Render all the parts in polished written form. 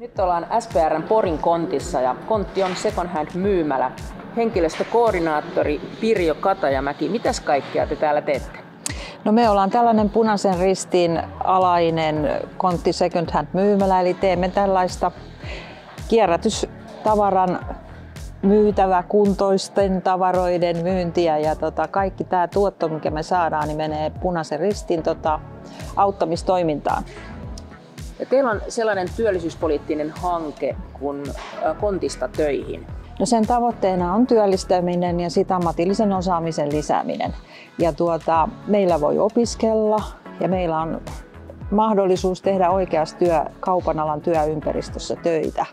Nyt ollaan SPR:n Porin Kontissa ja Kontti on second hand myymälä. Henkilöstökoordinaattori Pirjo Katajamäki, mitäs kaikkea te täällä teette? No me ollaan tällainen Punaisen Ristin alainen Kontti second hand myymälä, eli teemme tällaista kierrätystavaran myytävä kuntoisten tavaroiden myyntiä ja kaikki tämä tuotto, mikä me saadaan, niin menee Punaisen Ristin auttamistoimintaan. Ja teillä on sellainen työllisyyspoliittinen hanke kuin Kontista töihin. No sen tavoitteena on työllistäminen ja sit ammatillisen osaamisen lisääminen. Ja meillä voi opiskella ja meillä on mahdollisuus tehdä oikeassa kaupan alan työympäristössä töitä.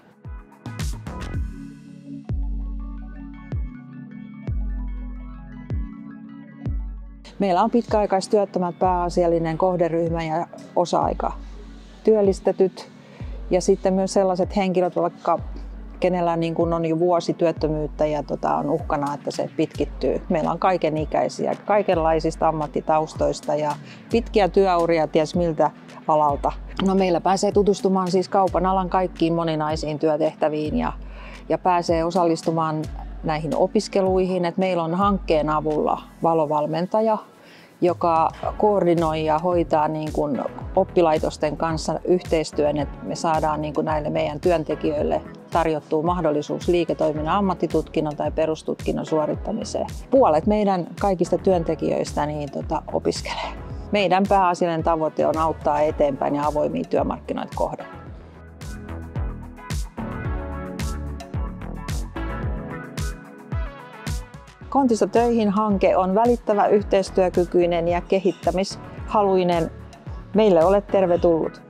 Meillä on pitkäaikaistyöttömät pääasiallinen kohderyhmä ja osa-aikatyöllistetyt ja sitten myös sellaiset henkilöt, vaikka kenellä niin kun on jo vuosi työttömyyttä ja on uhkana, että se pitkittyy. Meillä on kaikenikäisiä, kaikenlaisista ammattitaustoista ja pitkiä työuria ties miltä alalta. No, meillä pääsee tutustumaan siis kaupan alan kaikkiin moninaisiin työtehtäviin ja pääsee osallistumaan näihin opiskeluihin. Et meillä on hankkeen avulla valovalmentaja, joka koordinoi ja hoitaa niin kuin oppilaitosten kanssa yhteistyön, että me saadaan niin kuin näille meidän työntekijöille tarjottua mahdollisuus liiketoiminnan ammattitutkinnon tai perustutkinnon suorittamiseen. Puolet meidän kaikista työntekijöistä opiskelee. Meidän pääasiallinen tavoite on auttaa eteenpäin ja avoimia työmarkkinoita kohden. Kontista töihin -hanke on välittävä, yhteistyökykyinen ja kehittämishaluinen. Meille olet tervetullut!